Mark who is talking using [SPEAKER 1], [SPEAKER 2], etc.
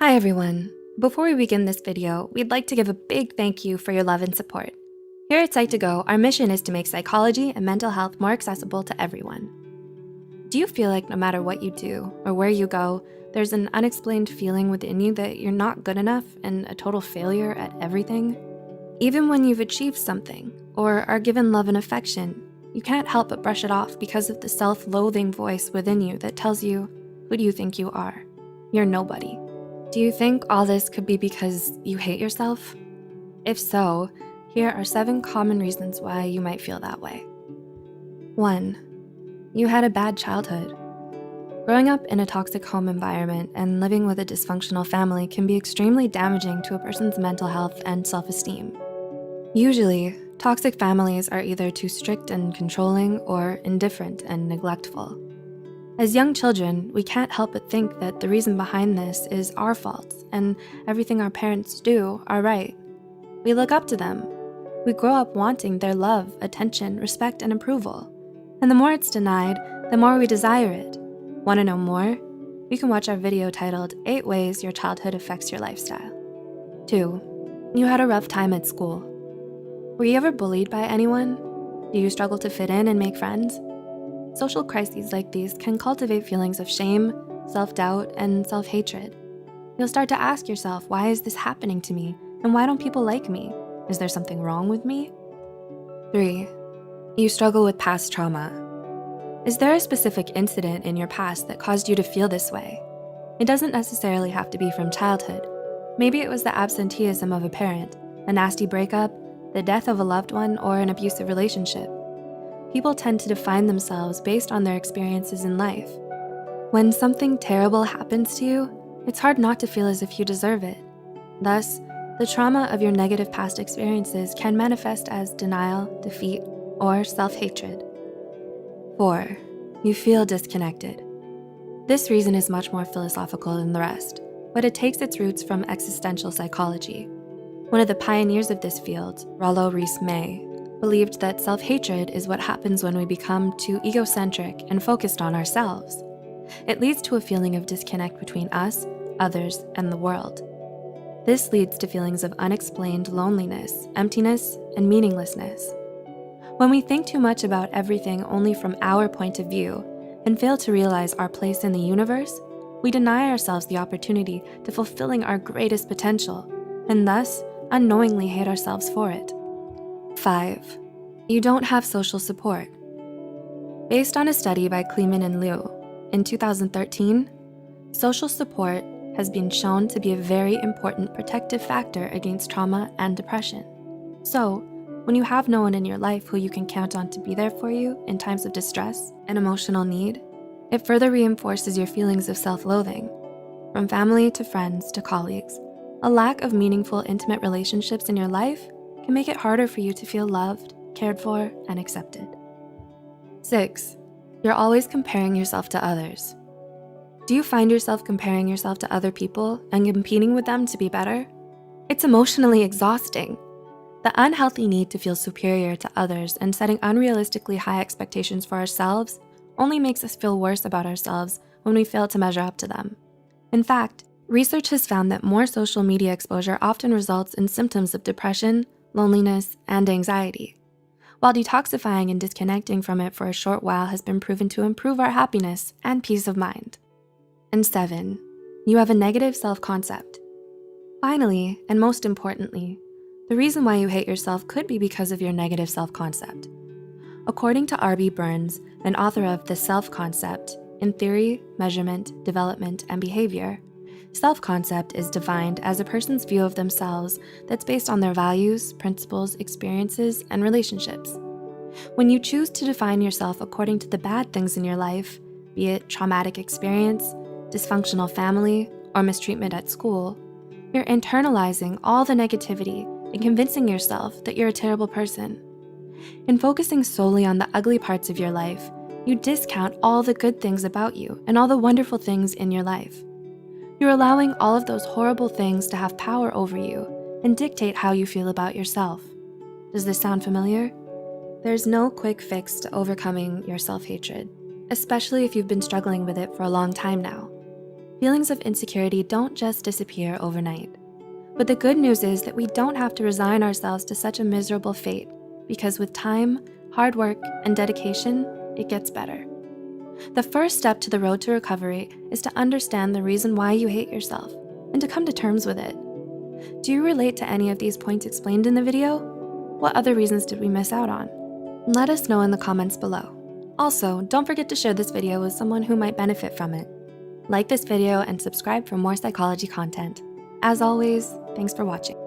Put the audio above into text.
[SPEAKER 1] Hi everyone. Before we begin this video, we'd like to give a big thank you for your love and support. Here at Psych our mission is to make psychology and mental health more accessible to everyone. Do you feel like no matter what you do or where you go, there's an unexplained feeling within you that you're not good enough and a total failure at everything? Even when you've achieved something or are given love and affection, you can't help but brush it off because of the self-loathing voice within you that tells you, who do you think you are? You're nobody. Do you think all this could be because you hate yourself? If so, here are 7 common reasons why you might feel that way. 1. You had a bad childhood. Growing up in a toxic home environment and living with a dysfunctional family can be extremely damaging to a person's mental health and self-esteem. Usually, toxic families are either too strict and controlling or indifferent and neglectful. As young children, we can't help but think that the reason behind this is our faults and everything our parents do are right. We look up to them. We grow up wanting their love, attention, respect, and approval. And the more it's denied, the more we desire it. Want to know more? You can watch our video titled 8 Ways Your Childhood Affects Your Lifestyle. 2. You had a rough time at school. Were you ever bullied by anyone? Do you struggle to fit in and make friends? Social crises like these can cultivate feelings of shame, self-doubt, and self-hatred. You'll start to ask yourself, why is this happening to me? And why don't people like me? Is there something wrong with me? 3. You struggle with past trauma. Is there a specific incident in your past that caused you to feel this way? It doesn't necessarily have to be from childhood. Maybe it was the absenteeism of a parent, a nasty breakup, the death of a loved one, or an abusive relationship. People tend to define themselves based on their experiences in life. When something terrible happens to you, it's hard not to feel as if you deserve it. Thus, the trauma of your negative past experiences can manifest as denial, defeat, or self-hatred. 4. You feel disconnected. This reason is much more philosophical than the rest, but it takes its roots from existential psychology. One of the pioneers of this field, Rollo Rees-May, believed that self-hatred is what happens when we become too egocentric and focused on ourselves. It leads to a feeling of disconnect between us, others, and the world. This leads to feelings of unexplained loneliness, emptiness, and meaninglessness. When we think too much about everything only from our point of view and fail to realize our place in the universe, we deny ourselves the opportunity to fulfilling our greatest potential, and thus unknowingly hate ourselves for it. 5. You don't have social support. Based on a study by Kleeman and Liu, in 2013, social support has been shown to be a very important protective factor against trauma and depression. So, when you have no one in your life who you can count on to be there for you in times of distress and emotional need, it further reinforces your feelings of self-loathing. From family to friends to colleagues, a lack of meaningful, intimate relationships in your life can make it harder for you to feel loved, cared for, and accepted. 6. You're always comparing yourself to others. Do you find yourself comparing yourself to other people and competing with them to be better? It's emotionally exhausting. The unhealthy need to feel superior to others and setting unrealistically high expectations for ourselves only makes us feel worse about ourselves when we fail to measure up to them. In fact, research has found that more social media exposure often results in symptoms of depression, loneliness, and anxiety. While detoxifying and disconnecting from it for a short while has been proven to improve our happiness and peace of mind. And 7, you have a negative self-concept. Finally, and most importantly, the reason why you hate yourself could be because of your negative self-concept. According to R.B. Burns, an author of The Self-Concept in Theory, Measurement, Development, and Behavior, self-concept is defined as a person's view of themselves that's based on their values, principles, experiences, and relationships. When you choose to define yourself according to the bad things in your life, be it traumatic experience, dysfunctional family, or mistreatment at school, you're internalizing all the negativity and convincing yourself that you're a terrible person. In focusing solely on the ugly parts of your life, you discount all the good things about you and all the wonderful things in your life. You're allowing all of those horrible things to have power over you and dictate how you feel about yourself. Does this sound familiar? There's no quick fix to overcoming your self-hatred, especially if you've been struggling with it for a long time now. Feelings of insecurity don't just disappear overnight. But the good news is that we don't have to resign ourselves to such a miserable fate, because with time, hard work, and dedication, it gets better. The first step to the road to recovery is to understand the reason why you hate yourself and to come to terms with it. Do you relate to any of these points explained in the video? What other reasons did we miss out on? Let us know in the comments below. Also, don't forget to share this video with someone who might benefit from it. Like this video and subscribe for more psychology content. As always, thanks for watching.